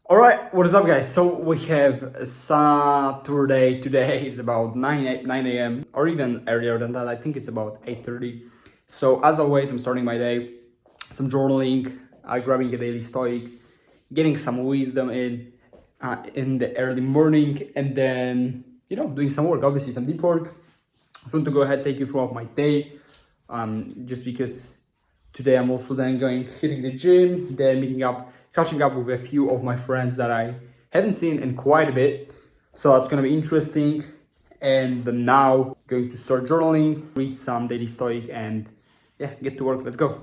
All right, what is up, guys? So we have Saturday today. It's about 9 a.m. or even earlier than that. I think it's about 8:30. So as always, I'm starting my day, some journaling, grabbing a daily stoic, getting some wisdom in the early morning, and then doing some work. Obviously, some deep work. I just want to go ahead take you throughout my day, just because today I'm also then going hitting the gym, then catching up with a few of my friends that I haven't seen in quite a bit. So that's gonna be interesting. And now going to start journaling, read some daily stoic, and yeah, get to work. Let's go.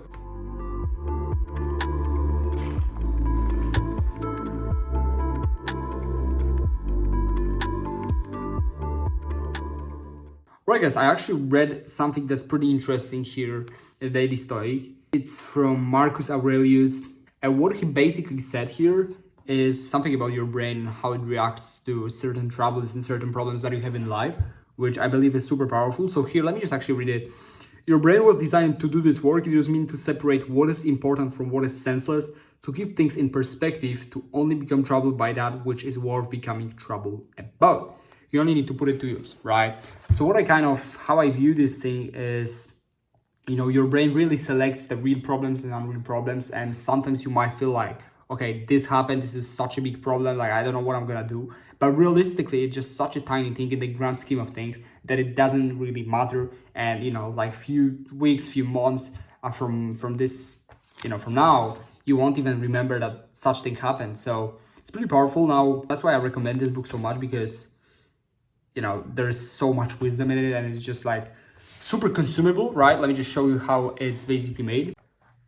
Right, guys, I actually read something that's pretty interesting here in the Daily Stoic. It's from Marcus Aurelius, and what he basically said here is something about your brain and how it reacts to certain troubles and certain problems that you have in life, which I believe is super powerful. So here, let me just actually read it. Your brain was designed to do this work. It just means to separate what is important from what is senseless, to keep things in perspective, to only become troubled by that which is worth becoming troubled about. You only need to put it to use, right? So how I view this thing is, your brain really selects the real problems and unreal problems. And sometimes you might feel like, okay, this happened, this is such a big problem, like I don't know what I'm gonna do. But realistically, it's just such a tiny thing in the grand scheme of things that it doesn't really matter. And like few weeks, few months from this, from now, you won't even remember that such thing happened. So it's pretty powerful. Now that's why I recommend this book so much, because there's so much wisdom in it, and it's just like super consumable, right? Let me just show you how it's basically made.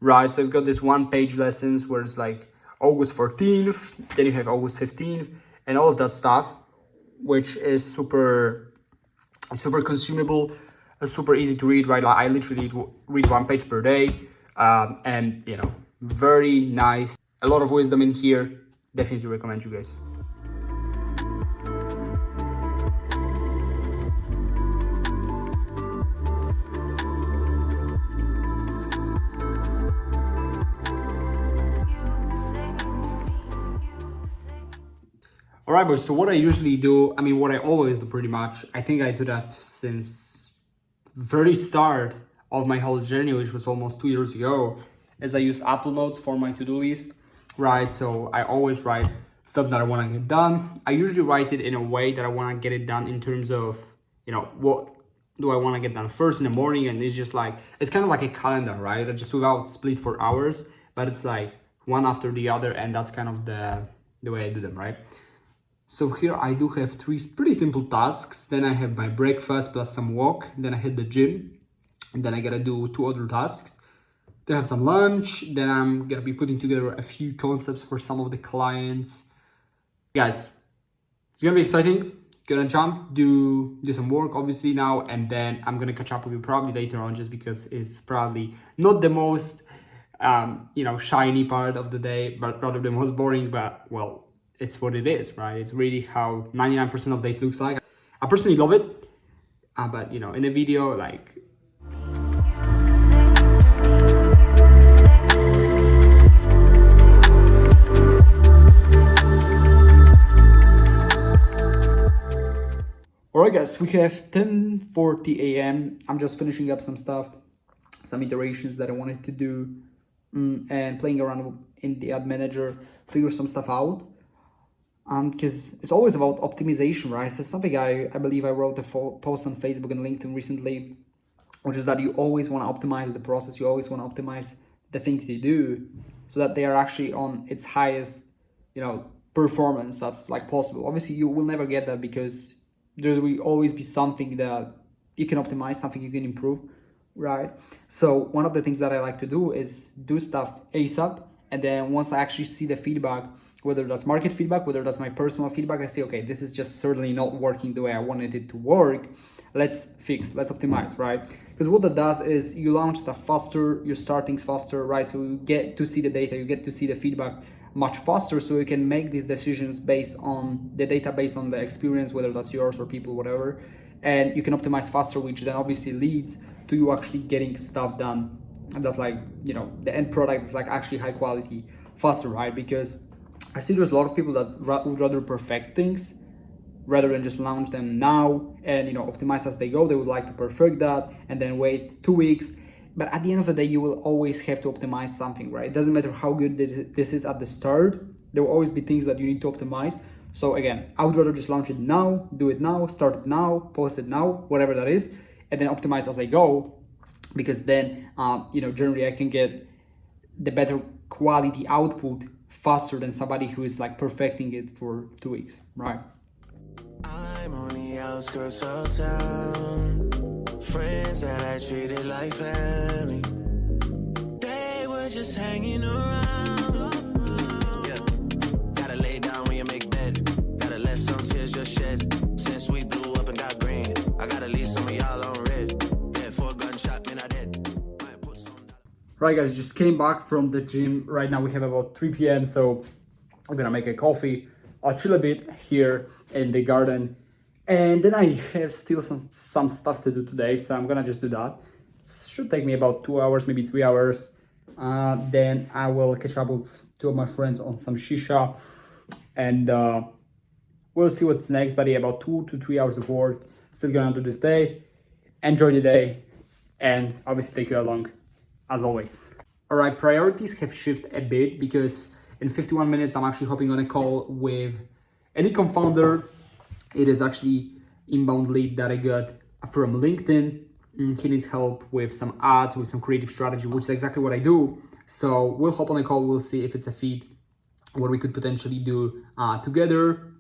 Right, so you've got this one-page lessons where it's like August 14th, then you have August 15th, and all of that stuff, which is super consumable, super easy to read, right? Like I literally read one page per day, and very nice, a lot of wisdom in here. Definitely recommend you guys. All right, but so what I usually do, what I always do pretty much, I think I do that since very start of my whole journey, which was almost 2 years ago, is I use Apple Notes for my to-do list, right? So I always write stuff that I want to get done. I usually write it in a way that I want to get it done in terms of, what do I want to get done first in the morning? And it's just like, it's kind of like a calendar, right? Just without split for hours, but it's like one after the other. And that's kind of the way I do them, right? So here I do have three pretty simple tasks. Then I have my breakfast plus some walk. Then I hit the gym. And then I gotta do two other tasks. Then I have some lunch. Then I'm gonna be putting together a few concepts for some of the clients. Guys, it's gonna be exciting. Gonna jump, do some work obviously now. And then I'm gonna catch up with you probably later on, just because it's probably not the most, shiny part of the day, but rather the most boring. But well, it's what it is, right? It's really how 99% of days looks like. I personally love it, but in a video, like, all right, guys, we have 10:40 a.m. I'm just finishing up some stuff, some iterations that I wanted to do, and playing around in the ad manager, figure some stuff out. Because it's always about optimization, right? So something I believe I wrote a post on Facebook and LinkedIn recently, which is that you always want to optimize the process. You always want to optimize the things you do so that they are actually on its highest, performance that's like possible. Obviously, you will never get that, because there will always be something that you can optimize, something you can improve, right? So one of the things that I like to do is do stuff ASAP. And then once I actually see the feedback, whether that's market feedback, whether that's my personal feedback, I say, okay, this is just certainly not working the way I wanted it to work. Let's fix, let's optimize, right? Because what that does is you launch stuff faster, you start things faster, right? So you get to see the data, you get to see the feedback much faster, so you can make these decisions based on the data, based on the experience, whether that's yours or people, whatever. And you can optimize faster, which then obviously leads to you actually getting stuff done. And that's like, the end product is like actually high quality faster, right? Because I see there's a lot of people that would rather perfect things rather than just launch them now and optimize as they go. They would like to perfect that and then wait 2 weeks. But at the end of the day, you will always have to optimize something, right? It doesn't matter how good this is at the start. There will always be things that you need to optimize. So again, I would rather just launch it now, do it now, start it now, post it now, whatever that is, and then optimize as I go, because then generally I can get the better quality output faster than somebody who is like perfecting it for 2 weeks, right? I'm on the outskirts of town. Friends that I treated like family. They were just hanging around. Yeah. Gotta lay down when you make bed. Gotta let some tears just shed. Since we blew up and got green, I gotta leave some of y'all on red. Yeah, for a gunshot, man, I dead. Might put some. Right, guys, just came back from the gym. Right now we have about 3 p.m. So I'm gonna make a coffee. I'll chill a bit here in the garden, and then I have still some stuff to do today, so I'm gonna just do that. Should take me about 2 hours, maybe 3 hours. Then I will catch up with 2 of my friends on some shisha, and we'll see what's next. But yeah, about 2 to 3 hours of work. Still gonna do this day. Enjoy the day, and obviously take you along as always. All right, priorities have shifted a bit because in 51 minutes, I'm actually hopping on a call with an e-com founder. It is actually inbound lead that I got from LinkedIn. He needs help with some ads, with some creative strategy, which is exactly what I do. So we'll hop on a call. We'll see if it's a fit, what we could potentially do together.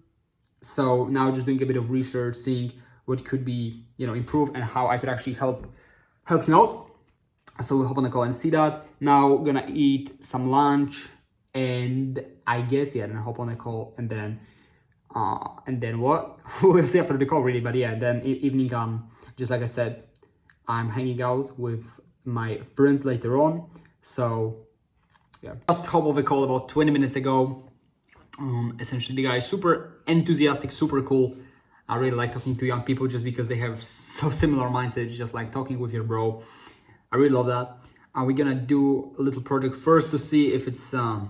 So now just doing a bit of research, seeing what could be, improved and how I could actually help him out. So we'll hop on the call and see that. Now gonna eat some lunch, and I guess then hop on a call, and then what? We'll see after the call, really. But yeah, then evening, just like I said, I'm hanging out with my friends later on. So yeah, just hop off a call about 20 minutes ago. Essentially, the guy is super enthusiastic, super cool. I really like talking to young people just because they have so similar mindsets, just like talking with your bro. I really love that. We're gonna do a little project first to see if it's a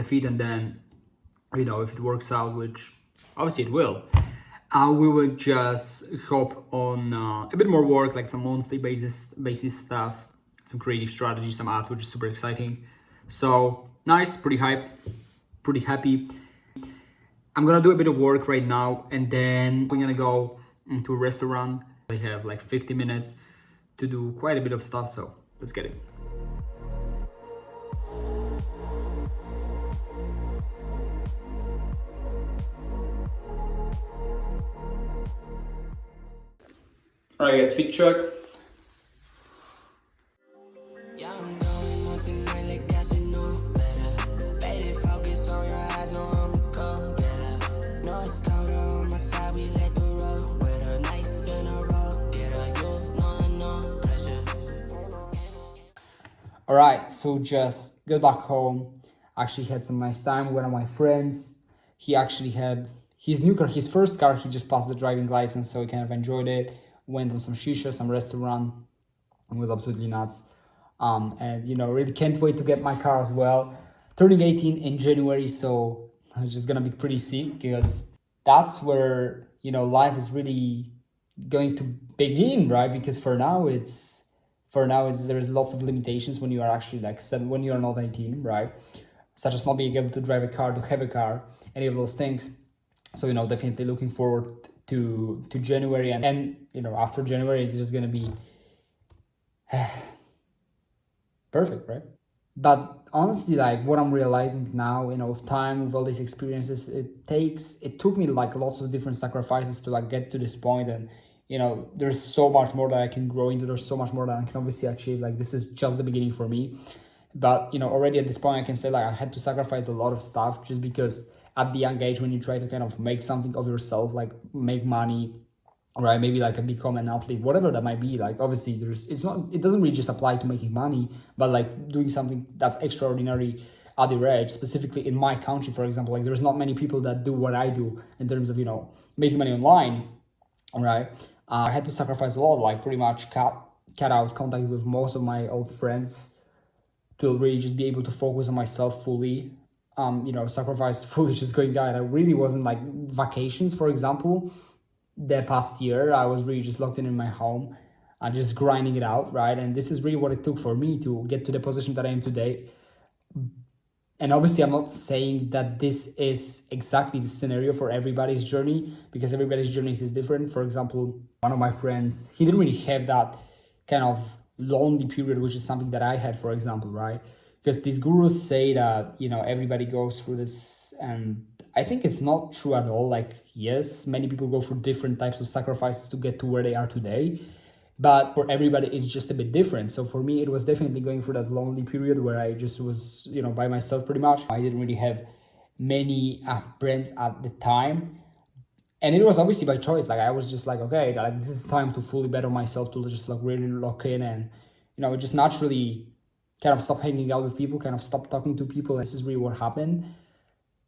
fit, and then if it works out, which obviously it will. We will just hop on a bit more work, like some monthly basis stuff, some creative strategy, some ads, which is super exciting. So nice, pretty hyped, pretty happy. I'm gonna do a bit of work right now, and then we're gonna go into a restaurant. I have like 50 minutes to do quite a bit of stuff, so let's get it. All right, guys, fit check. Yeah, I'm going on tonight, like that you know better. Baby, focus on your eyes, know I'm a go-getter. No, it's colder on my side, we let the road with her nice in a row. Get her, no pressure. All right, so just got back home. Actually had some nice time with one of my friends. He actually had his new car, his first car. He just passed the driving license, so he kind of enjoyed it. Went on some shisha, some restaurant. It was absolutely nuts. And really can't wait to get my car as well. Turning 18 in January, so it's just gonna be pretty sick, because that's where life is really going to begin, right? Because for now it's there's lots of limitations when you are actually like 7, when you are not 18, right? Such as not being able to drive a car, to have a car, any of those things. So definitely looking forward to January, and after January it's just gonna be perfect, right? But honestly, like what I'm realizing now, with time, with all these experiences, it took me like lots of different sacrifices to like get to this point, and there's so much more that I can grow into. There's so much more that I can obviously achieve. Like this is just the beginning for me. But already at this point, I can say like I had to sacrifice a lot of stuff just because at the young age, when you try to kind of make something of yourself, like make money, right? Maybe like become an athlete, whatever that might be. Like obviously it doesn't really just apply to making money, but like doing something that's extraordinary at your age, specifically in my country, for example. Like there's not many people that do what I do in terms of making money online, right? I had to sacrifice a lot, like pretty much cut out contact with most of my old friends to really just be able to focus on myself fully. sacrifice fully just going out. I really wasn't like vacations, for example. The past year, I was really just locked in my home, just grinding it out, right? And this is really what it took for me to get to the position that I am today. And obviously, I'm not saying that this is exactly the scenario for everybody's journey, because everybody's journey is different. For example, one of my friends, he didn't really have that kind of lonely period, which is something that I had, for example, right? Because these gurus say that, everybody goes through this, and I think it's not true at all. Like, yes, many people go through different types of sacrifices to get to where they are today, but for everybody, it's just a bit different. So for me, it was definitely going through that lonely period where I just was, by myself pretty much. I didn't really have many friends at the time. And it was obviously by choice. Like, I was just like, okay, like, this is time to fully bet on myself, to just like really lock in and, just naturally kind of stop hanging out with people, kind of stop talking to people. This is really what happened.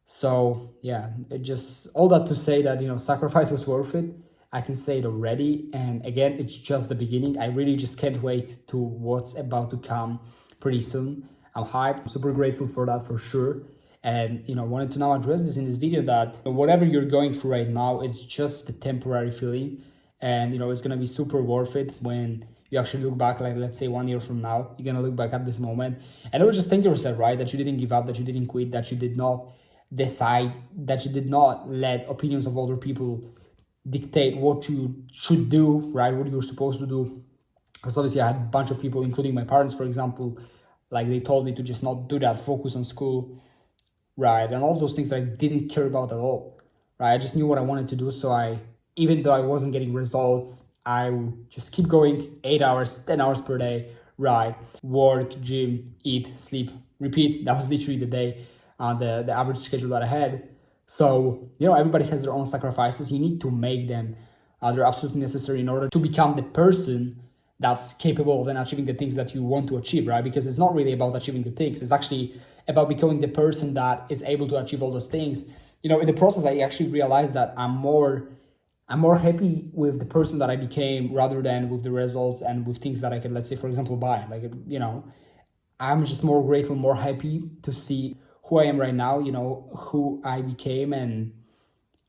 So yeah, it just, all that to say that, sacrifice was worth it. I can say it already. And again, it's just the beginning. I really just can't wait to what's about to come pretty soon. I'm hyped. I'm super grateful for that, for sure. And, wanted to now address this in this video, that whatever you're going through right now, it's just a temporary feeling. And, it's going to be super worth it when you actually look back, like, let's say 1 year from now, you're going to look back at this moment. And I would just think to yourself, right, that you didn't give up, that you didn't quit, that you did not decide, that you did not let opinions of other people dictate what you should do, right, what you're supposed to do. Because obviously I had a bunch of people, including my parents, for example, like, they told me to just not do that, focus on school, right, and all those things that I didn't care about at all, right? I just knew what I wanted to do, so even though I wasn't getting results, I would just keep going 8 hours, 10 hours per day, right? Work, gym, eat, sleep, repeat. That was literally the day, the average schedule that I had. So, everybody has their own sacrifices. You need to make them. They're absolutely necessary in order to become the person that's capable of then achieving the things that you want to achieve, right? Because it's not really about achieving the things. It's actually about becoming the person that is able to achieve all those things. In the process, I actually realized that I'm more happy with the person that I became rather than with the results and with things that I could, let's say, for example, buy. Like, I'm just more grateful, more happy to see who I am right now, who I became, and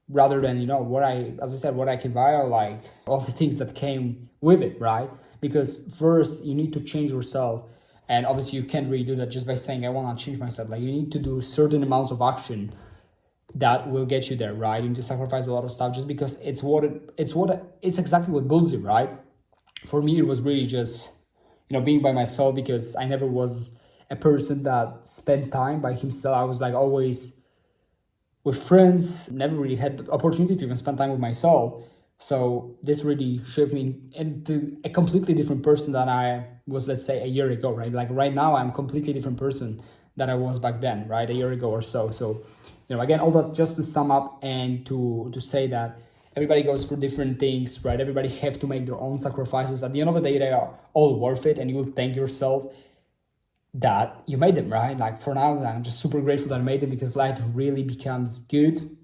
rather than, what I can buy, or like all the things that came with it, right? Because first you need to change yourself. And obviously you can't really do that just by saying, I want to change myself. Like, you need to do certain amounts of action that will get you there, right? You need to sacrifice a lot of stuff just because it's exactly what builds you, right? For me, it was really just, being by myself, because I never was a person that spent time by himself. I was like always with friends, never really had the opportunity to even spend time with myself. So this really shaped me into a completely different person than I was, let's say, a year ago, right? Like, right now, I'm a completely different person than I was back then, right? A year ago or so. So, again, all that just to sum up and to say that everybody goes through different things, right? Everybody have to make their own sacrifices. At the end of the day, they are all worth it, and you will thank yourself that you made them, right? Like, for now, I'm just super grateful that I made them, because life really becomes good.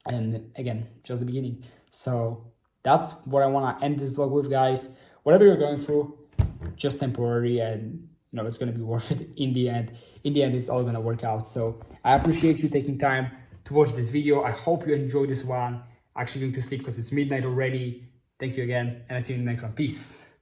And again, just the beginning. So that's what I want to end this vlog with, guys. Whatever you're going through, just temporary, and it's going to be worth it in the end. In the end, it's all going to work out. So I appreciate you taking time to watch this video. I hope you enjoyed this one. Actually going to sleep because it's midnight already. Thank you again, and I'll see you in the next one. Peace.